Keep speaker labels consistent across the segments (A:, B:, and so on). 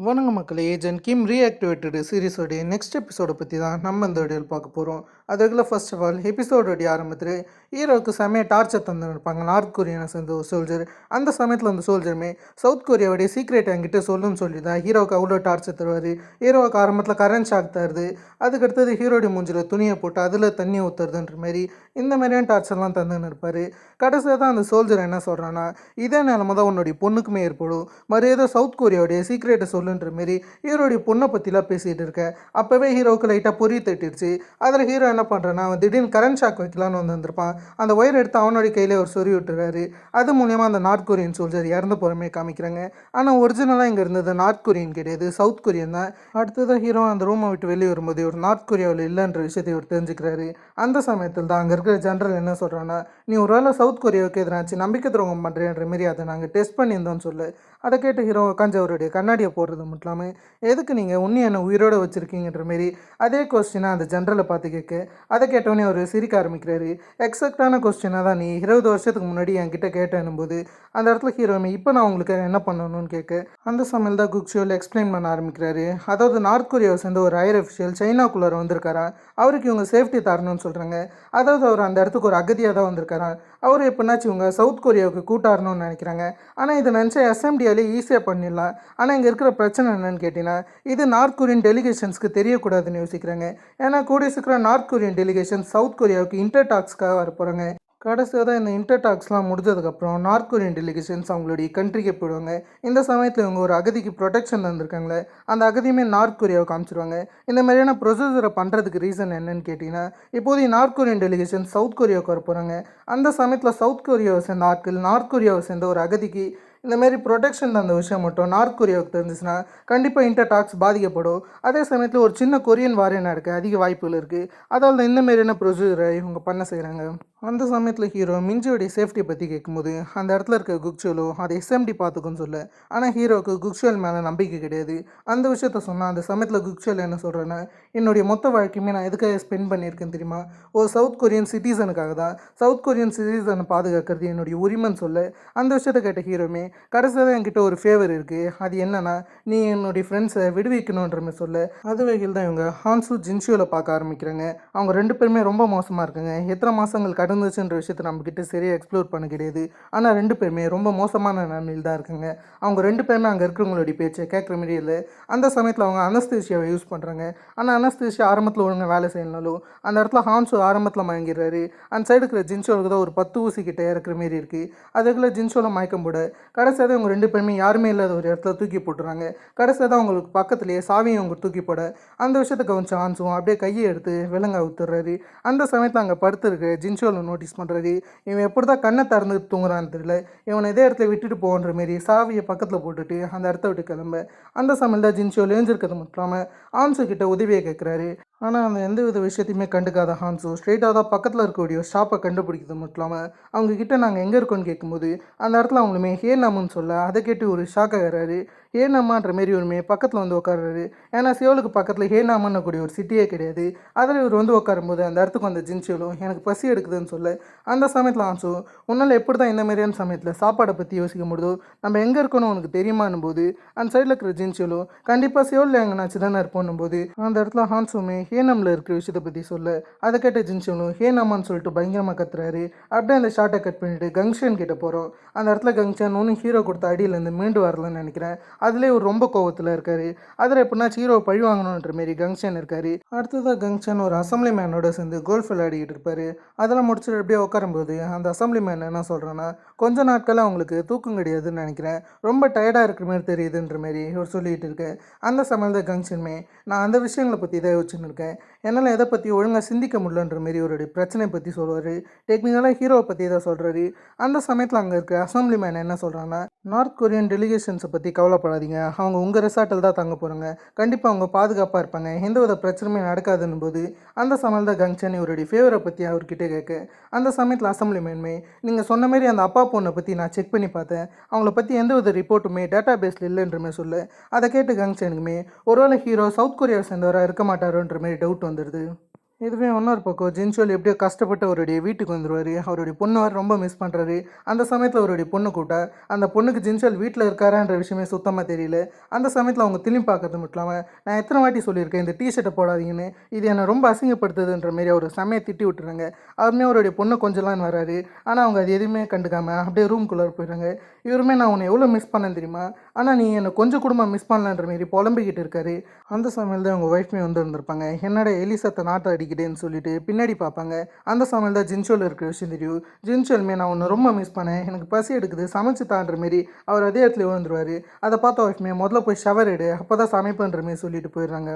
A: வணங்க மக்களே, ஏஜென்ட் கிம் ரீஆக்டிவேட்டட் சீரிஸோடைய நெக்ஸ்ட் எபிசோட பற்றி தான் நம்ம இந்த வீடியோவில் பார்க்க போகிறோம். அதுக்குள்ள ஃபர்ஸ்ட் ஆஃப் ஆல் எபிசோடோடைய ஆரம்பத்தில் ஹீரோவுக்கு செம்மையாக டார்ச்சர் தந்துருப்பாங்க நார்த் கொரியானை சேர்ந்த ஒரு சோல்ஜர். அந்த சமயத்தில் அந்த சோல்ஜருமே சவுத் கொரியாவுடைய சீக்ரெட் என்கிட்ட சொல்லுன்னு சொல்லி தான் ஹீரோவுக்கு அவ்வளோ டார்ச்சர் தருவார். ஹீரோவுக்கு ஆரம்பத்தில் கரண்ட் ஷாக் தருது. அதுக்கடுத்தது ஹீரோடைய மூஞ்சில் துணியை போட்டு அதில் தண்ணி ஊற்றுறதுன்ற மாரி இந்த மாதிரியான டார்ச்சர்லாம் தந்துன்னு இருப்பார். கடைசியாக தான் அந்த சோல்ஜர் என்ன சொல்கிறான்னா, இதே நிலமை தான் உன்னுடைய பொண்ணுக்குமே ஏற்படும், மரியாதை சவுத் கொரியாவுடைய சீக்ரெட்டை சொல்லுன்ற மாரி ஹீரோடைய பொண்ணை பற்றிலாம் பேசிகிட்டு இருக்கேன். அப்போவே ஹீரோவுக்கு லைட்டாக பொறி தட்டிடுச்சு. அதில் ஹீரோ என்ன பண்ணுறான்னா, அவன் திடீர்னு கரண்ட் ஷாக் வைக்கலான்னு வந்திருப்பான். அந்த ஒயர் எடுத்து அவனுடைய கையிலே ஒரு சொறி விட்டுறாரு. அது மூலியமாக அந்த நார்த் கொரியன் சோல்ஜர் இறந்து போகிறமே காமிக்கிறாங்க. ஆனால் ஒரிஜினலாக இங்கே இருந்தது நார்த் கொரியன் கிடையாது, சவுத் கொரியன் தான். அடுத்ததான் ஹீரோ அந்த ரூமை விட்டு வெளியே வரும்போது ஒரு நார்த் கொரியாவில் இல்லைன்ற விஷயத்தை இவர் தெரிஞ்சுக்கிறாரு. அந்த சமயத்தில் தான் அங்கே இருக்கிற ஜென்ரல் என்ன சொல்கிறான்னா, நீ ஒரு வேளை சவுத் கொரியாவுக்கு எதிராச்சு நம்பிக்கை துரோகம் பண்ணுறேன்ற மாரி அதை நாங்கள் டெஸ்ட் பண்ணியிருந்தோம்னு சொல்லு. அதை கேட்டு ஹீரோ உட்காந்து அவருடைய கண்ணாடியை போடுறது மட்டும் இல்லாமல், எதுக்கு நீங்கள் உன்னை என்ன உயிரோடு வச்சுருக்கீங்கன்ற மாரி அதே கொஸ்டினாக அந்த ஜென்ரலை பார்த்து கேட்க, அதை கேட்டோன்னே அவர் சிரிக்க ஆரம்பிக்கிறாரு. எக்ஸாக்டான கொஸ்டினாக தான் நீ 20 வருஷத்துக்கு முன்னாடி என்கிட்ட கேட்டேன்னும் போது அந்த இடத்துல ஹீரோமே இப்போ நான் உங்களுக்கு என்ன பண்ணணும்னு கேட்க, அந்த சமையல் தான் குக்ஷியோவில் எக்ஸ்பிளைன் பண்ண ஆரம்பிக்கிறாரு. அதாவது நார்த் கொரியாவை சேர்ந்த ஒரு ஹையர் அஃபிஷியல் சைனாக்குள்ளார வந்திருக்காரா, அவருக்கு இவங்க சேஃப்டி தரணும்னு சொல்கிறாங்க. அதாவது அவர் அந்த இடத்துக்கு ஒரு அகதியாக தான் வந்திருக்காராம். அவர் எப்படின்னாச்சு இவங்க சவுத் கொரியாவுக்கு கூட்டாரணும்னு நினைக்கிறாங்க. ஆனால் இதை நினச்சா எஸ்எம்டியாலே ஈஸியாக பண்ணிடலாம். ஆனால் இங்கே இருக்கிற பிரச்சனை என்னன்னு கேட்டிங்கன்னா, இது நார்த் கொரியன் டெலிகேஷன்ஸ்க்கு தெரியக்கூடாதுன்னு யோசிக்கிறாங்க. ஏன்னா கூடிய சீக்கிரம் நார்த் கொரியன் டெலிகேஷன் சவுத் கொரியாவுக்கு இன்டர்டாக்ஸ்க்காக வர போகிறாங்க. கடைசியாக தான் இந்த இன்டர்டாக்ஸ்லாம் முடிஞ்சதுக்கப்புறம் நார்த் கொரியன் டெலிகேஷன்ஸ் அவங்களுடைய கண்ட்ரிக்கு போயிடுவாங்க. இந்த சமயத்தில் இவங்க ஒரு அகதிக்கு ப்ரொடெக்ஷன் தந்திருக்காங்களே, அந்த அகதியுமே நார்த் கொரியாவை காமிச்சிருவாங்க. இந்த மாதிரியான ப்ரொசீஜரை பண்ணுறதுக்கு ரீசன் என்னன்னு கேட்டிங்கன்னா, இப்போதைய நார்த் கொரியன் டெலிகேஷன் சவுத் கொரியாவுக்கு வர போகிறாங்க. அந்த சமயத்தில் சவுத் கொரியாவை சேர்ந்த ஆட்கள் நார்த் கொரியாவை சேர்ந்த ஒரு அகதிக்கு இந்தமாரி ப்ரொடெக்ஷன் அந்த விஷயம் மட்டும் நார்த் கொரியாவுக்கு தெரிஞ்சிச்சுன்னா கண்டிப்பாக இன்டர்டாக்ஸ் பாதிக்கப்படும். அதே சமயத்தில் ஒரு சின்ன கொரியன் வார் நடக்க அதிக வாய்ப்புகள் இருக்குது. அதாவது இந்த மாதிரியான ப்ரொசீஜரை இவங்க பண்ண செய்கிறாங்க. அந்த சமயத்தில் ஹீரோ மிஞ்சியோடைய சேஃப்டியை பற்றி கேட்கும்போது அந்த இடத்துல இருக்க குக்ஷோலோ அதை எஸ்எம்டி பார்த்துக்குன்னு சொல்ல, ஆனால் ஹீரோவுக்கு குக்ஷோல் மேலே நம்பிக்கை கிடையாது. அந்த விஷயத்த சொன்னால் அந்த சமயத்தில் குக்ஷோல் என்ன சொல்கிறேன்னா, என்னுடைய மொத்த வாழ்க்கையுமே நான் எதுக்காக ஸ்பெண்ட் பண்ணியிருக்கேன்னு தெரியுமா, ஒரு சவுத் கொரியன் சிட்டிசனுக்காக தான். சவுத் கொரியன் சிட்டிசனை பாதுகாக்கிறது என்னுடைய உரிமைன்னு சொல்ல, அந்த விஷயத்தை கேட்ட ஹீரோமே கடைசியாக என்கிட்ட ஒரு ஃபேவர் இருக்குது, அது என்னன்னா நீ என்னுடைய ஃப்ரெண்ட்ஸை விடுவிக்கணுன்ற மாதிரி சொல்ல, அது வகையில் தான் இவங்க ஹான்சு ஜின்ஷியோவில் பார்க்க ஆரம்பிக்கிறாங்க. அவங்க ரெண்டு பேருமே ரொம்ப மோசமாக இருக்குங்க. எத்தனை மாதங்கள் நடந்துச்சுன்ற விஷயத்தை நம்மக்கிட்ட சரியாக எக்ஸ்ப்ளோர் பண்ண கிடையாது. ஆனால் ரெண்டு பேருமே ரொம்ப மோசமான நிலைமையில் தான் இருக்குங்க. அவங்க ரெண்டு பேருமே அங்கே இருக்கிறவங்களுடைய பேச்சை கேட்குற மாரி இல்லை. அந்த சமயத்தில் அவங்க அனஸ்தீசியாவை யூஸ் பண்ணுறாங்க. ஆனால் அனஸ்தீசியா ஆரம்பத்தில் ஒழுங்காக வேலை செய்யலனாலும் அந்த இடத்துல ஹான்சு ஆரம்பத்தில் மயங்கிடுறாரு. அந்த சைடு இருக்கிற ஜின்ஷோலுக்கு தான் ஒரு 10 ஊசி கிட்டே இறக்குற மாரி இருக்குது. அதுக்குள்ளே ஜின்ஷோவில் மயக்கம் போட கடைசியாக இவங்க ரெண்டு பேருமே யாருமே இல்லாத ஒரு இடத்துல தூக்கி போட்டுறாங்க. கடைசியாக தான் அவங்களுக்கு பக்கத்துலேயே சாவியை அவங்க தூக்கி போட அந்த விஷயத்தை கவனிச்ச ஹான்சும் அப்படியே கையை எடுத்து விலங்க ஊத்துறாரு. அந்த சமயத்தில் அங்கே படுத்துருக்க ஜின்ஷோவில் நோட்டீஸ் பண்ணுறாரு. இவன் எப்படி தான் கண்ணை திறந்து தூங்குறான்னு தெரியல. இவனை இதே இடத்துல விட்டுட்டு போகின்ற மாரி சாவியை பக்கத்தில் போட்டுட்டு அந்த இடத்த விட்டு கிளம்ப, அந்த சமையல் தான் ஜின்ஷோ லேஞ்சிருக்கிறது மட்டும் இல்லாமல் ஹான்சு கிட்ட உதவியை கேட்குறாரு. ஆனால் அந்த எந்த வித விஷயத்தையுமே கண்டுக்காத ஹான்சு ஸ்ட்ரெயிட்டாக தான் பக்கத்தில் இருக்கக்கூடிய ஷாப்பை கண்டுபிடிக்கிறது மட்டும் இல்லாமல் அவங்கக்கிட்ட நாங்கள் எங்கே இருக்கோன்னு கேட்கும்போது அந்த இடத்துல அவங்களுமே ஹே நாமுன்னு சொல்ல, அதை கேட்டு ஒரு ஷாக் ஆகிறாரு. ஹே நாமான்ற மாரி ஒருமே பக்கத்தில் வந்து உட்காடுறாரு. ஏன்னா சியோலுக்கு பக்கத்தில் ஹே நாமன்னு கூடிய ஒரு சிட்டியே கிடையாது. அதில் இவர் வந்து உட்காரும்போது அந்த இடத்துக்கு வந்த ஜின்ஷியோலும் எனக்கு பசி எடுக்குதுன்னு சொல்ல, அந்த சமயத்தில் ஹான்சு உன்னால் எப்படி தான் இந்த மாதிரியான சமயத்தில் சாப்பாடை பற்றி யோசிக்க முடியுதோ, நம்ம எங்கே இருக்கணும் உனக்கு தெரியுமான்னும் போது அந்த சைடில் இருக்கிற ஜின்ஷியோலும் கண்டிப்பாக சியோலில் எங்கேனாச்சு தானே இருப்போன்னும் போது அந்த இடத்துல ஹான்சுமே ஹேனமில் இருக்கிற விஷயத்தை பற்றி சொல்ல, அதை கேட்ட ஜின்ஷியோலும் ஹேனாமான்னு சொல்லிட்டு பயங்கரமாக கத்துறாரு. அப்படியே அந்த ஷார்ட்டை கட் பண்ணிவிட்டு கங்ஷன் கிட்ட போகிறோம். அந்த இடத்துல கங்ஷன் ஒன்றும் ஹீரோ கொடுத்த அடியிலேருந்து மீண்டு வரலன்னு நினைக்கிறேன். அதிலே ஒரு ரொம்ப கோவத்தில் இருக்காரு. அதில் எப்படின்னா ஹீரோ பழி வாங்கணுன்ற மாரி கங்ஷன் இருக்காரு. அடுத்ததாக கங்ஷன் ஒரு அசம்பிளி மேனோட சேர்ந்து கோல்ஃப் விளையாடிக்கிட்டு இருப்பார். அதெல்லாம் முடிச்சுட்டு அப்படியே உட்காரும்போது அந்த அசம்பிளி மேன் என்ன சொல்கிறேன்னா, கொஞ்ச நாட்களாக அவங்களுக்கு தூக்கம் கிடையாதுன்னு நினைக்கிறேன், ரொம்ப டயர்டாக இருக்கிற மாதிரி தெரியுதுன்ற மாரி இவர் சொல்லிகிட்டு இருக்கேன். அந்த சமயத்தில் கங்ஷன்மே நான் அந்த விஷயங்களை பற்றி தான் யோசிச்சுன்னு இருக்கேன், என்னால் எதை பற்றி ஒழுங்காக சிந்திக்க முடியலன்ற மாரி ஒரு பிரச்சனை பற்றி சொல்லுவார். டெக்னிக்கலாக ஹீரோவை பற்றி தான் சொல்கிறாரு. அந்த சமயத்தில் அங்கே இருக்க அசம்பிளி மேன் என்ன சொல்கிறான்னா, நார்த் கொரியன் டெலிகேஷன்ஸை பற்றி கவலைப்படாதீங்க, அவங்க உங்கள் ரெசார்ட்டில் தான் தங்க போகிறாங்க, கண்டிப்பாக அவங்க பாதுகாப்பாக இருப்பாங்க, எந்த வித பிரச்சனையுமே நடக்காதுன்னு போது அந்த சமயத்தில் தான் கங்ஷன் இவருடைய ஃபேவரை பற்றி அவர்கிட்ட கேட்க, அந்த சமயத்தில் அசம்பிளி மேன்மே நீங்கள் சொன்ன மாரி அந்த அப்பா பொண்ணை பற்றி நான் செக் பண்ணி பார்த்தேன், அவங்கள பற்றி எந்த வித ரிப்போர்ட்டுமே டேட்டா பேஸில் இல்லைன்றமே சொல்ல, அதை கேட்டு கங்ஷனுக்குமே ஒருவேளை ஹீரோ சவுத் கொரியாவை சேர்ந்தவராக இருக்க மாட்டாரோன்ற மாரி டவுட் வந்துடுது. இதுவே இன்னொரு பக்கம் ஜின்ஷோல் எப்படியோ கஷ்டப்பட்டு அவருடைய வீட்டுக்கு வந்துருவாரு. அவருடைய பொண்ண வேற ரொம்ப மிஸ் பண்றாரு. அந்த சமயத்துல அவருடைய பொண்ணு கூப்பிட்டா, அந்த பொண்ணுக்கு ஜின்ஷோல் வீட்ல இருக்காரான்ற விஷயமே சுத்தமா தெரியல. அந்த சமயத்துல அவங்க திரும்பி பார்க்கறது மட்டும் இல்லாம, நான் எத்தனை வாட்டி சொல்லியிருக்கேன் இந்த டீ ஷர்ட்ட போடாதீங்கன்னு. இது என்ன ரொம்ப அசிங்கப்படுத்துதுன்ற மாரி அவரு செமையா திட்டி விட்டுறாங்க. அவருமே அவருடைய பொண்ண கொஞ்சலான்னு வராரு. ஆனா அவங்க அது எதுவுமே கண்டுக்காம அப்படியே ரூம்குள்ளார போயிடுறாங்க. இவருமே நான் உன்னை எவ்வளோ மிஸ் பண்ணேன் தெரியுமா? ஆனா நீ என்ன கொஞ்சம் கூட மிஸ் பண்ணலன்ற மாரி புலம்பிக்கிட்டு இருக்காரு. அந்த சமயத்துல தான் அவங்க ஒய்ஃப்மே வந்திருந்திருப்பாங்க. என்னடா எலி சத்த நாட்ட அடிக்குதேன்னு சொல்லிட்டு பின்னாடி பார்ப்பாங்க. அந்த சமயத்துல தான் ஜின்ஷோல் இருக்கிற விஷயம் தெரியும். ஜின்ஷோலுமே நான் உன்னை ரொம்ப மிஸ் பண்ணேன். எனக்கு பசி எடுக்குது சமைச்சு தான்ற மாரி அவர் அதே இடத்துல விழுந்துருவாரு. அதை பார்த்த ஒய்ஃப்மே முதல்ல போய் ஷவர் எடு அப்பதான் சமைப்பேன்ற மாரி சொல்லிட்டு போயிடுறாங்க.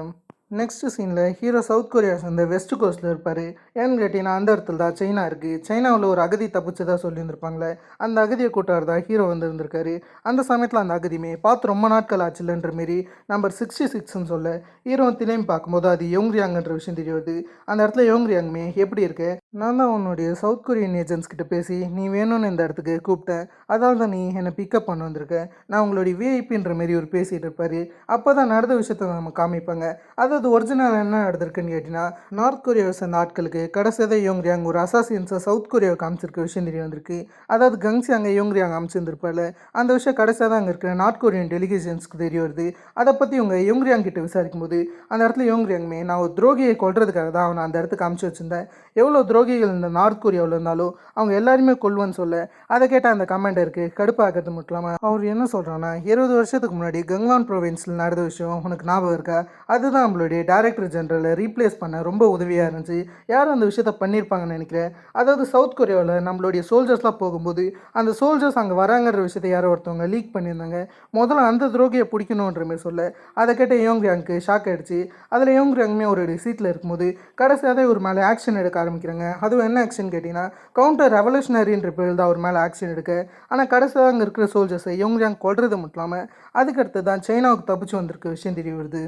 A: நெக்ஸ்ட் சீனில் ஹீரோ சவுத் கொரியா சேர்ந்த வெஸ்ட் கோஸ்ட்டில் இருப்பார். ஏன்னு கேட்டிங்கன்னா அந்த இடத்துல தான் சைனா இருக்குது. சைனாவில் ஒரு அகதி தப்பிச்சதாக சொல்லியிருந்திருப்பாங்களே, அந்த அகதியை கூட்டார் தான் ஹீரோ இருந்திருக்காரு. அந்த சமயத்தில் அந்த அகதியுமே பார்த்து ரொம்ப நாட்கள் ஆச்சுலன்ற மாரி நம்பர் 66ன்னு சொல்ல ஹீரோ திரும்பி பார்க்கும்போது அது யோங்ரியாங்கன்ற விஷயம் தெரியுது. அந்த இடத்துல யோங்ரியாங்குமே எப்படி இருக்கு, நான் தான் உன்னுடைய சவுத் கொரியன் ஏஜென்ட்ஸ் கிட்ட பேசி நீ வேணும்னு இந்த இடத்துக்கு கூப்பிட்டேன், அதால் தான் நீ என்னை பிக்கப் பண்ண வந்திருக்க, நான் உங்களுடைய விஐபின்ற மாரி ஒரு பேசிகிட்டு இருப்பார். அப்போ தான் நடந்த விஷயத்த நம்ம காமிப்பாங்க. அதாவது ஒரிஜினல் என்ன நடந்திருக்குன்னு கேட்டிங்கன்னா, நார்த் கொரியாவை சேர்ந்த ஆட்களுக்கு கடைசியாக யோங்ரியாங் ஒரு அசாசியன்ஸை சவுத் கொரியாவை காமிச்சிருக்க விஷயம் தெரிய வந்திருக்கு. அதாவது கங்ஸியாங்க யோங்ரியாங் அமைச்சிருந்திருப்பாள். அந்த விஷயம் கடைசியாக தான் அங்கே இருக்கிற நார்த் கொரியன் டெலிகேஷன்ஸ்க்கு தெரிய வருது. அதை பற்றி இவங்க யோங்ரியாங் கிட்ட விசாரிக்கும் போது அந்த இடத்துல யோங்ரியாங்குமே நான் ஒரு துரோகியை கொல்றதுக்காக தான் அவனை அந்த இடத்துக்கு அமுச்சு வச்சிருந்தேன், எவ்வளோ துரோகிகள் இந்த நார்த் கொரியாவில் இருந்தாலும் அவங்க எல்லாருமே கொல்வன்னு சொல்ல அதை கேட்ட அந்த கமாண்டருக்கு கடுப்பாகிறது மட்டும் இல்லாமல் அவர் என்ன சொல்கிறான்னா, 20 வருஷத்துக்கு முன்னாடி கங்வான் ப்ரொவின்ஸில் நடந்த விஷயம் உனக்கு ஞாபகம் இருக்கா, அதுதான் நம்மளுடைய டைரக்டர் ஜெனரலை ரீப்ளேஸ் பண்ண ரொம்ப உதவியாக இருந்துச்சு. யார் அந்த விஷயத்த பண்ணியிருப்பாங்கன்னு நினைக்கிறேன். அதாவது சவுத் கொரியாவில் நம்மளுடைய சோல்ஜர்ஸ்லாம் போகும்போது அந்த சோல்ஜர்ஸ் அங்கே வராங்கிற விஷயத்தை யாரோ ஒருத்தவங்க லீக் பண்ணியிருந்தாங்க. முதல்ல அந்த துரோகியை பிடிக்கணுன்ற மாதிரி சொல்ல அதை கேட்ட யோங்ரியாங்க்கு ஷாக் ஆகிடுச்சு. அதில் யோங்ரியாங்குமே ஒரு சீட்டில் இருக்கும்போது கடைசியாக ஒரு மேலே ஆக்ஷன் எடுக்க ஆரம்பிக்கிறாங்க. அதுவும் என்ன ஆக்ஷன் கேட்டிங்கன்னா, கவுண்டர் ரெவல்யூஷனரின்ற பேரில் தான் ஒரு மேலே ஆக்ஷன் எடுக்க. ஆனால் கடைசியாக அங்கே இருக்கிற சோல்ஜர்ஸை யோங்ரியாங் கொல்றது மட்டும் இல்லாமல் அதுக்கடுத்து தான் சைனாவுக்கு தப்பிச்சு வந்திருக்க விஷயம் தெரிய வருது.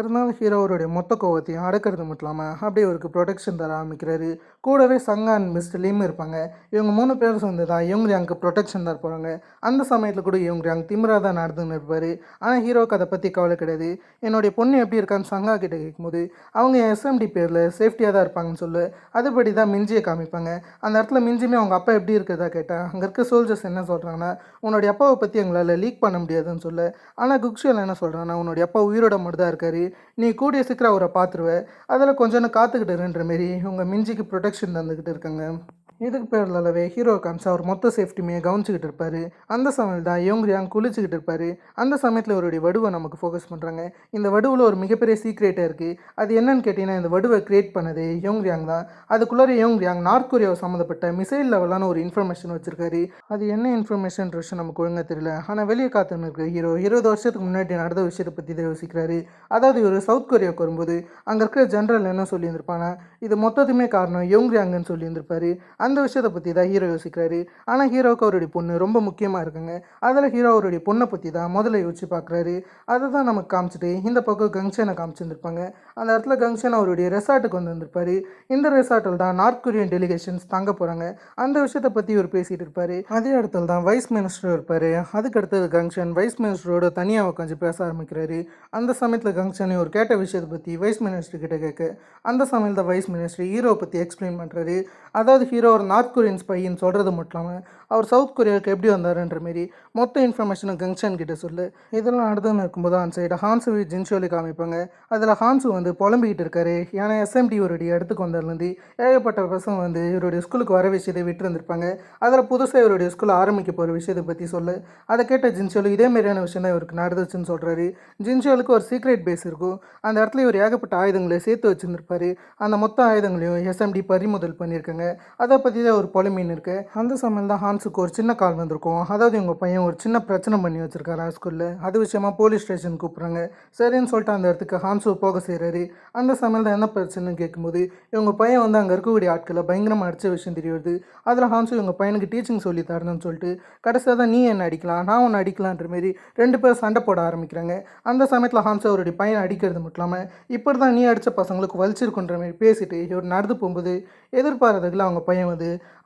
A: இருந்தாலும் ஹீரோ அவருடைய மொத்த கோவத்தையும் அடக்கிறது மட்டும் இல்லாமல் அப்படியே அவருக்கு ப்ரொடெக்ஷன் தர ஆரம்பிக்கிறாரு. கூடவே சங்கா அண்ட் மிஸ்டர்லேயும் இருப்பாங்க. இவங்க 3 பேர் சேர்ந்து தான் யோங்ரியாங்க்கு ப்ரொடெக்ஷன் தர போகிறாங்க. அந்த சமயத்தில் கூட யோங்ரியாங் திமிராக தான் நடந்துன்னு இருப்பார். ஆனால் ஹீரோவுக்கு அதை பற்றி கவலை கிடையாது. என்னுடைய பொண்ணு எப்படி இருக்கான்னு சங்கா கிட்ட கேட்கும்போது அவங்க எஸ்எம்டி பேரில் சேஃப்டியாக தான் இருப்பாங்கன்னு சொல்லு. அதுபடி தான் மிஞ்சியை காமிப்பாங்க. அந்த இடத்துல மிஞ்சியுமே அவங்க அப்பா எப்படி இருக்கிறதா கேட்டால் அங்கே இருக்க சோல்ஜர்ஸ் என்ன சொல்கிறாங்கன்னா, உன்னுடைய அப்பாவை பற்றி எங்களால் லீக் பண்ண முடியாதுன்னு சொல்ல. ஆனால் குக்ஷியல் என்ன சொல்கிறாங்கன்னா, உன்னுடைய அப்பா உயிரோட மட்டும் தான் இருக்காரு, நீ கூடிய சீக்கிரம் அவரை பார்த்துருவ, அதில் கொஞ்சம் காத்துக்கிட்டுருன்ற மாரி உங்கள் மிஞ்சிக்கு ப்ரொடெக்ஷன் தந்துக்கிட்டு இருக்காங்க. இதுக்கு பேர்லவே ஹீரோ காமிச்சு அவர் மொத்த சேஃப்டியுமே கவனிச்சிக்கிட்டு இருப்பார். அந்த சமயத்தில் தான் யோங்ரியாங் குளிச்சுக்கிட்டு இருப்பார். அந்த சமயத்தில் அவருடைய வடுவை நமக்கு ஃபோக்கஸ் பண்ணுறாங்க. இந்த வடுவில் ஒரு மிகப்பெரிய சீக்ரெட்டாக இருக்குது. அது என்னன்னு கேட்டிங்கன்னா, இந்த வடுவை கிரியேட் பண்ணது யோங்ரியாங் தான். அதுக்குள்ளார யோங்ரியாங் நார்த் கொரியாவை சம்மந்தப்பட்ட மிசைல் லெவலான ஒரு இன்ஃபர்மேஷன் வச்சுருக்காரு. அது என்ன இன்ஃபர்மேஷன் விஷயம் நமக்கு ஒழுங்காக தெரியல. ஆனால் வெளியே காத்துன்னு இருக்கிற ஹீரோ 20 வருஷத்துக்கு முன்னாடி நடந்த விஷயத்தை பற்றி தான் யோசிக்கிறாரு. அதாவது இவர் சவுத் கொரியாவுக்கு வரும்போது அங்கே இருக்கிற ஜென்ரல் என்ன சொல்லியிருந்திருப்பானா, இது மொத்தத்துமே காரணம் யோங்ரியாங்கன்னு சொல்லியிருந்திருப்பாரு. அந்த விஷயத்தை பற்றி தான் ஹீரோ யோசிக்கிறாரு. ஆனால் ஹீரோவுக்கு அவருடைய பொண்ணு ரொம்ப முக்கியமாக இருக்குங்க. அதில் ஹீரோ அவருடைய பொண்ணை பற்றி தான் முதல்ல யோசிச்சு பார்க்குறாரு. அதை தான் நமக்கு காமிச்சிட்டு இந்த பக்கம் கங்ஷனை காமிச்சிருந்துருப்பாங்க. அந்த இடத்துல கங்ஷன் அவருடைய ரெசார்ட்டுக்கு வந்திருந்திருப்பாரு. இந்த ரெசார்ட்டில் தான் நார்த் கொரியன் டெலிகேஷன்ஸ் தங்க போகிறாங்க. அந்த விஷயத்தை பற்றி இவர் பேசிகிட்டு இருப்பார். அதே இடத்துல தான் வைஸ் மினிஸ்டர் இருப்பார். அதுக்கடுத்தது கங்ஷன் வைஸ் மினிஸ்டரோட தனியாக உட்காந்து பேச ஆரம்பிக்கிறாரு. அந்த சமயத்தில் கங்ஷன் ஒரு கேட்ட விஷயத்தை பற்றி வைஸ் மினிஸ்டர் கிட்ட கேட்க அந்த சமயத்தில் வைஸ் மினிஸ்டர் ஹீரோ பற்றி எக்ஸ்பிளைன் பண்ணுறாரு. அதாவது ஹீரோ ஒரு நார்த் கொரியன் ஸ்பைன்னு சொல்கிறது மட்டும் இல்லாமல் அவர் சவுத் கொரியாவுக்கு எப்படி வந்தாருன்ற மாரி மொத்த இன்ஃபர்மேஷனும் கங்ஷன் கிட்ட சொல்லு. இதெல்லாம் நடந்துன்னு இருக்கும்போது அந்த சைடு ஹான்ஸு ஜின்ஷோலி காமிப்பாங்க. அதில் ஹான்ஸு புலம்பிக்கிட்டு இருக்காரு. ஏன்னா எஸ்எம்டி இவருடைய இடத்துக்கு வந்ததுலேருந்து ஏகப்பட்ட பசங்க இவருடைய ஸ்கூலுக்கு வர விஷயத்தை விட்டு இருந்திருப்பாங்க. அதில் புதுசாக இவருடைய ஸ்கூலில் ஆரம்பிக்க போகிற விஷயத்தை பற்றி சொல்ல அதை கேட்ட ஜின்ஷோலி இதே மாதிரியான விஷயம் தான் இவருக்கு நடந்துச்சுன்னு சொல்கிறாரு. ஜின்ஷோலுக்கு ஒரு சீக்ரெட் பேஸ் இருக்கும். அந்த இடத்துல இவர் ஏகப்பட்ட ஆயுதங்களை சேர்த்து வச்சுருந்துருப்பாரு. அந்த மொத்த ஆயுதங்களையும் எஸ்எம்டி பறிமுதல் பண்ணியிருக்காங்க. அதை பற்றி தான் ஒரு பொலிமீன் இருக்குது. அந்த சமயம் தான் ஹான்ஸுக்கு ஒரு சின்ன கால் வந்திருக்கும். அதாவது உங்கள் பையன் ஒரு சின்ன பிரச்சனை பண்ணி வச்சுருக்காரு ஸ்கூலில், அது விஷயமா போலீஸ் ஸ்டேஷன் கூப்பிட்றாங்க. சரின்னு சொல்லிட்டு அந்த இடத்துக்கு ஹான்ஸு போக செய்கிறாரு. அந்த சமயம் தான் என்ன பிரச்சனைன்னு கேட்கும்போது இவங்க பையன் அங்கே இருக்கக்கூடிய ஆட்களை பயங்கரமாக அடித்த விஷயம் தெரிய வருது. அதில் ஹான்ஸு இவங்க பையனுக்கு டீச்சிங் சொல்லி தரணும்னு சொல்லிட்டு கடைசியாக தான் நீ என்ன அடிக்கலாம் நான் ஒன்று அடிக்கலான்ற மாரி 2 பேர் சண்டை போட ஆரம்பிக்கிறாங்க. அந்த சமயத்தில் ஹான்ஸு அவருடைய பையனை அடிக்கிறது மட்டும் இல்லாமல் இப்படி தான் நீ அடித்த பசங்களுக்கு வலிச்சிருக்குன்ற மாதிரி பேசிட்டு இவர் நடந்து போகும்போது எதிர்பாராததில் அவங்க பையன்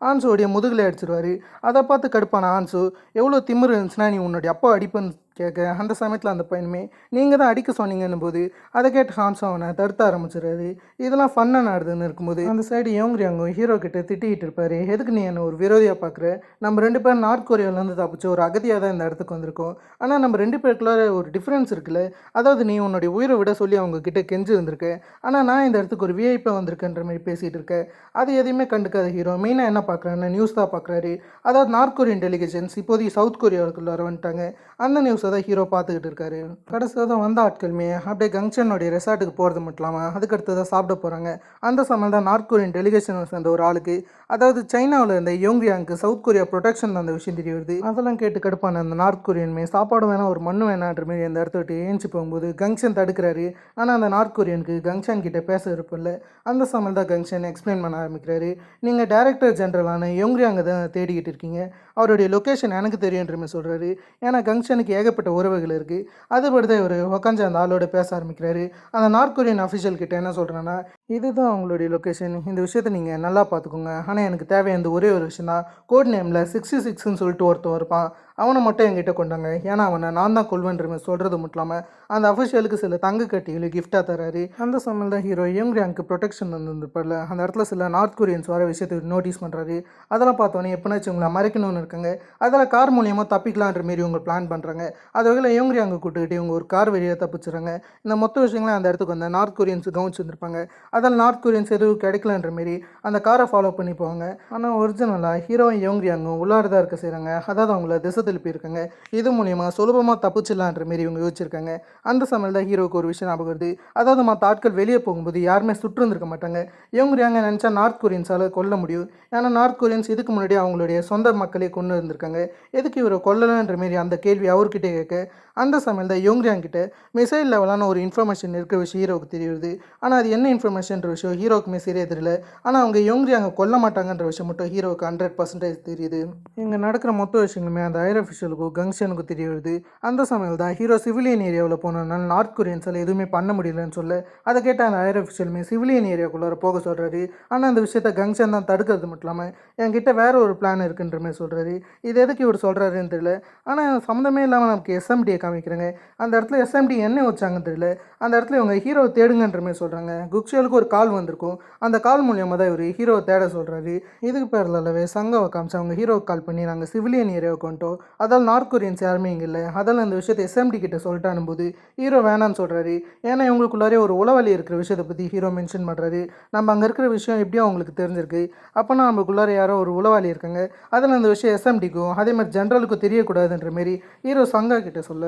A: ஆன்ஸோடைய முதுகில் அடிச்சிருவார். அதை பார்த்து கடுப்பான ஆன்ஸு எவ்வளோ திமிரு இருந்துச்சுன்னா நீ உன்னுடைய அப்பா அடிப்பேன்னு கேட்க அந்த சமயத்தில் அந்த பையனுமே நீங்கள் தான் அடிக்க சொன்னீங்கன்னும் போது அதை கேட்டு ஹான்ஸ் அவனை தடுத்த ஆரம்பிச்சிடுறாரு. இதெல்லாம் ஃபன்னாக நடந்துன்னு இருக்கும்போது அந்த சைடு யோங்ரியாங்கும் ஹீரோ கிட்ட திட்டிகிட்டு இருப்பாரு, எதுக்கு நீ என்ன ஒரு விரோதியாக பார்க்குற, நம்ம 2 பேரும் நார்த் கொரியாவிலேருந்து தப்பிச்சு ஒரு அகதியாக தான் இந்த இடத்துக்கு வந்திருக்கோம். ஆனால் நம்ம 2 பேருக்குள்ள ஒரு டிஃப்ரென்ஸ் இருக்குல்ல, அதாவது நீ உன்னுடைய உயிரை விட சொல்லி அவங்க கிட்ட கெஞ்சி வந்திருக்க, ஆனால் நான் இந்த இடத்துக்கு ஒரு விஐபியாக வந்திருக்கேன்ற மாதிரி பேசிகிட்டு இருக்கேன். அது எதையுமே கண்டுக்காத ஹீரோ மெயினாக என்ன பார்க்குறாருன்னு நியூஸ் தான் பார்க்குறாரு. அதாவது நார்த் கொரியன் டெலிகேஷன்ஸ் இப்போதைக்கு சவுத் கொரியாவுக்குள்ள வர வந்துட்டாங்க. அந்த நியூஸை தான் ஹீரோ பார்த்துக்கிட்டு இருக்காரு. கடைசியாக தான் வந்த ஆட்களுமே அப்படியே கங்ஷனுடைய ரெசார்ட்டுக்கு போகிறது மட்டும் இல்லாமல் அதுக்கடுத்து தான் சாப்பிட போகிறாங்க. அந்த சமயம் தான் நார்த் கொரியன் டெலிகேஷனை சேர்ந்த ஒரு ஆளுக்கு, அதாவது சைனாவில் இருந்த யோங்ரியாங்க்கு சவுத் கொரியா ப்ரொடெக்ஷன் அந்த விஷயம் தெரிய வருது. அதெல்லாம் கேட்டு கடுப்பான அந்த நார்த் கொரியனுமே சாப்பாடு வேணாம் ஒரு மண்ணு வேணான்ற மாதிரி அந்த இடத்த விட்டு ஏஞ்சி போகும்போது கங்ஷன் தடுக்கிறாரு. ஆனால் அந்த நார்த் கொரியனுக்கு கங்ஷன் கிட்ட பேச இருப்பில்ல. அந்த சமயம் தான் கங்ஷன் எக்ஸ்பிளைன் பண்ண ஆரம்பிக்கிறாரு, நீங்கள் டைரக்டர் ஜென்ரலான யோங்ரியாங்க தான் தேடிக்கிட்டு இருக்கீங்க, அவருடைய லொக்கேஷன் எனக்கு தெரியுன்ற மாதிரி சொல்கிறாரு. ஏன்னா கங்ஷனுக்கு ஏகப்பட்ட உறவுகள் இருக்குது. அதுபடி தான் இவர் உக்காந்து அந்த ஆளோட பேச ஆரம்பிக்கிறாரு. அந்த நார்த் கொரியன் அஃபிஷியல் கிட்ட என்ன சொல்கிறேன்னா, இதுதான் அவங்களுடைய லொக்கேஷன், இந்த விஷயத்தை நீங்கள் நல்லா பார்த்துக்கோங்க, ஆனால் எனக்கு தேவையான ஒரே ஒரு விஷயம் தான், கோட் நேமில் 66ன்னு சொல்லிட்டு ஒருத்தன் இருப்பான், அவனை மட்டும் என்கிட்ட கொண்டாங்க, ஏன்னா அவனை நான் தான் கொள்வேன்ற மாதிரி சொல்கிறது மட்டும் இல்லாமல் அந்த அஃபிஷியலுக்கு சில தங்க கட்டிகளை கிஃப்டாக தராரு. அந்த சமயம் தான் ஹீரோ யோங்ரியாங்க்கு ப்ரொடெக்ஷன் வந்துருப்பார்ல, அந்த இடத்துல சில நார்த் கொரியன்ஸ் வர விஷயத்தை நோட்டீஸ் பண்ணுறாரு. அதெல்லாம் பார்த்தோன்னே எப்போனாச்சும் உங்களை மறைக்கணும்னு இருக்காங்க, அதில் கார் மூலியமாக தப்பிக்கலான்ற மாரி இவங்க பிளான் பண்ணுறாங்க. அது வகையில் யோங்ரியாங்க கூட்டுக்கிட்டு இவங்க ஒரு கார் வழியாக தப்பிச்சுறாங்க. இந்த மொத்த விஷயங்களும் அந்த இடத்துக்கு வந்த நார்த் கொரியன்ஸ் கவனிச்சுருந்துருப்பாங்க. அதில் நார்த் கொரியன்ஸ் எதுவும் கிடைக்கலன்ற மாரி அந்த காரை ஃபாலோ பண்ணி போவாங்க. ஆனால் ஒரிஜினலாக ஹீரோவும் யோங்ரியாங்கும் உள்ளார தான் இருக்க செய்கிறாங்க, அதாவது அவங்கள திசை திருப்பி இருக்காங்க. இது மூலியமாக சுலபமாக தப்பிச்சிடலான்ற மாரி இவங்க யோசிச்சிருக்காங்க. அந்த சமயம் தான் ஹீரோவுக்கு ஒரு விஷயம் ஞாபகம் வருது, அதாவது மற்ற ஆட்கள் வெளியே போகும்போது யாருமே சுற்று இருந்திருக்க மாட்டாங்க. யோங்ரியாங்க நினச்சா நார்த் கொரியன்ஸால் கொல்ல முடியும், ஏன்னா நார்த் கொரியன்ஸ் இதுக்கு முன்னாடி அவங்களுடைய சொந்த மக்களே கொண்டு இருந்திருக்காங்க, எதுக்கு இவரை கொல்லலன்ற மாரி அந்த கேள்வி அவர்கிட்ட கேட்க அந்த சமயம் தான் யோங்ரியாங் கிட்ட மிசைல் லெவலான ஒரு இன்ஃபர்மேஷன் இருக்கிற விஷயம் ஹீரோவுக்கு தெரியுது. ஆனால் அது என்ன இன்ஃபர்மேஷன்ற விஷயம் ஹீரோவுக்குமே சரியாக தெரியல. ஆனால் அவங்க யோங்ரியாங்க கொல்ல மாட்டாங்கன்ற விஷயம் மட்டும் ஹீரோவுக்கு 100% தெரியுது. இங்கே நடக்கிற மொத்த விஷயங்களுமே அந்த ஹையர் அஃபிஷியலுக்கும் கங்ஷனுக்கும் தெரிய வருது. அந்த சமயம் தான் ஹீரோ சிவிலியன் ஏரியாவில் போனதுனால நார்த் கொரியன்ஸால் எதுவுமே பண்ண முடியலன்னு சொல்ல, அதை கேட்ட அந்த ஹையர் அஃபிஷியலுமே சிவிலியன் ஏரியாவுக்குள்ளார போக சொல்கிறாரு. ஆனால் அந்த விஷயத்தை கங்ஷன் தான் தடுக்கிறது மட்டும் இல்லாமல் என்கிட்ட வேற ஒரு பிளான் இருக்குன்ற மாதிரி சொல்கிறாரு. இது எதுக்கு இவர் சொல்கிறாருன்னு தெரியல. ஆனால் சம்மந்தமே இல்லாமல் நமக்கு எஸ்எம்டியை காமிக்கிறாங்க. அந்த இடத்துல எஸ்எம்டி என்ன வச்சாங்கன்னு தெரியல. அந்த இடத்துல இவங்க ஹீரோ தேடுங்கன்ற மாதிரி சொல்கிறாங்க. குக்ஷியலுக்கு ஒரு கால் வந்திருக்கும், அந்த கால் மூலியமாக தான் இவர் ஹீரோவை தேட சொல்கிறாரு. இதுக்கு பேரளவே சங்காவை காமிச்சு அவங்க ஹீரோவுக்கு கால் பண்ணி நாங்கள் சிவிலியன் ஏரியாவுக்கு வந்துட்டோம், அதால் நார்த் கொரியன்ஸ் யாருமே இங்கே இல்லை, அதால் அந்த விஷயத்தை எஸ்எம்டி கிட்ட சொல்லிட்டானும் போது ஹீரோ வேணான்னு சொல்கிறாரு. ஏன்னா இவங்களுக்குள்ளாரே ஒரு உளவலி இருக்கிற விஷயத்தை பற்றி ஹீரோ மென்ஷன் பண்ணுறாரு. நம்ம அங்கே இருக்கிற விஷயம் எப்படியும் அவங்களுக்கு தெரிஞ்சிருக்கு, அப்போனா நம்மளுக்குள்ளார யாரோ ஒரு உளவாளி இருக்காங்க, அதில் அந்த விஷயம் எஸ்எம்டிக்கும் அதே மாதிரி ஜென்ரலுக்கும் தெரியக்கூடாதுன்ற மாரி ஹீரோ சங்கா கிட்ட சொல்ல,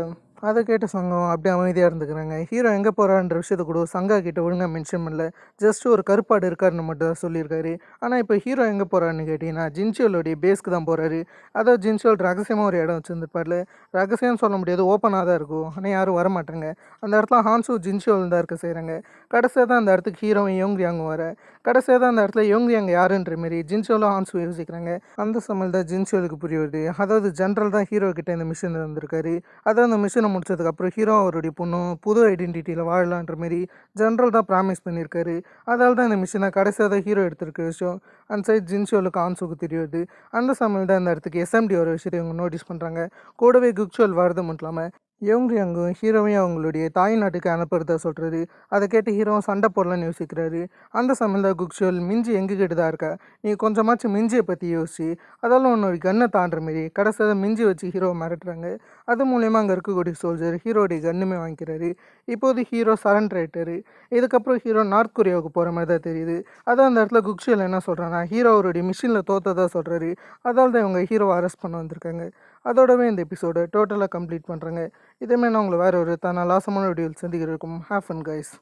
A: அதை கேட்ட சங்கம் அப்படியே அமைதியாக இருந்துக்கிறாங்க. ஹீரோ எங்கே போகிறான்ற விஷயத்த கூட சங்கா கிட்ட ஒழுங்காக மென்ஷன் பண்ணல, ஜஸ்ட் ஒரு கருப்பாடு இருக்காருன்னு மட்டும் தான் சொல்லியிருக்காரு. ஆனால் இப்போ ஹீரோ எங்கே போகிறான்னு கேட்டிங்கன்னா ஜின்ஷியோலுடைய பேஸ்க்கு தான் போகிறாரு. அதாவது ஜின்ஷியோல் ரகசியமாக ஒரு இடம் வச்சுருந்துருப்பார்ல, ரகசியம்னு சொல்ல முடியாது, ஓப்பனாக தான் இருக்கும், ஆனால் யாரும் வரமாட்டாங்க. அந்த இடத்துல ஹான்ஸு ஜின்ஷியோல் தான் இருக்க செய்கிறாங்க. கடைசியாக தான் அந்த இடத்துக்கு ஹீரோவும் யோங்ரியாங்கும் வர, கடைசியாக தான் அந்த இடத்துல யோங்ரியாங் யாருன்ற மாரி ஜின்ஷியோலும் ஹான்ஸும் யோசிக்கிறாங்க. அந்த சமயம் தான் ஜின்ஷியோலுக்கு புரிய வருது, அதாவது ஜென்ரல் தான் ஹீரோ கிட்ட இந்த மிஷின் வந்திருக்காரு, அதாவது அந்த மிஷினை முடிச்சதுக்கப்புறம் ஹீரோ அவருடைய பொண்ணும் புது ஐடென்டிட்டியில் வாழலான்ற மாரி ஜென்ரல் தான் ப்ராமிஸ் பண்ணியிருக்காரு. அதால் தான் இந்த மிஷினை கடைசியாக தான் ஹீரோ எடுத்திருக்க விஷயம் அந்த சைட் ஜின்ஷியோலுக்கு ஆன்ஸுக்கு தெரியுது. அந்த சமயம் தான் அந்த இடத்துக்கு எஸ்எம்டி ஒரு விஷயத்தை இவங்க நோட்டீஸ் பண்ணுறாங்க. கூடவே குக்ஷுவல் வரது மட்டும் இல்லாமல் யோங்ரியாங்கும் ஹீரோவையும் அவங்களுடைய தாய் நாட்டுக்கு அனுப்புறதா சொல்கிறாரு. அதை கேட்டு ஹீரோவும் சண்டை போடலான்னு யோசிக்கிறாரு. அந்த சமயம் தான் குக்ஷுவல் மிஞ்சி எங்ககிட்ட தான் இருக்கா, நீ கொஞ்சமாச்சும் மிஞ்சியை பற்றி யோசிச்சு அதெல்லாம் உன்னோட கன்னை தாண்டுற மாரி கடைசியாக மிஞ்சி வச்சு ஹீரோவை மிரட்டுறாங்க. அது மூலயமா அங்கே இருக்கக்கூடிய சோல்ஜர் ஹீரோடைய கன்னுமே வாங்கிக்கிறாரு. இப்போது ஹீரோ சரண்டர் ஆகிட்டாரு. இதுக்கப்புறம் ஹீரோ நார்த் கொரியாவுக்கு போகிற மாதிரி தான் தெரியுது. அதான் அந்த இடத்துல குக்ஷுவல் என்ன சொல்கிறான்னா ஹீரோ அவருடைய மிஷினில் தோற்றதாக சொல்கிறாரு. அதால் தான் இவங்க ஹீரோவை அரெஸ்ட் பண்ண வந்திருக்காங்க. அதோடவே இந்த எபிசோடை டோட்டலாக கம்ப்ளீட் பண்ணுறாங்க. இதேமாதிரி நான் உங்களை வேறு ஒரு லாசமான வீடியோவில் சந்திக்கிறதுக்கும் ஹேவ் ஃபன் கைஸ்.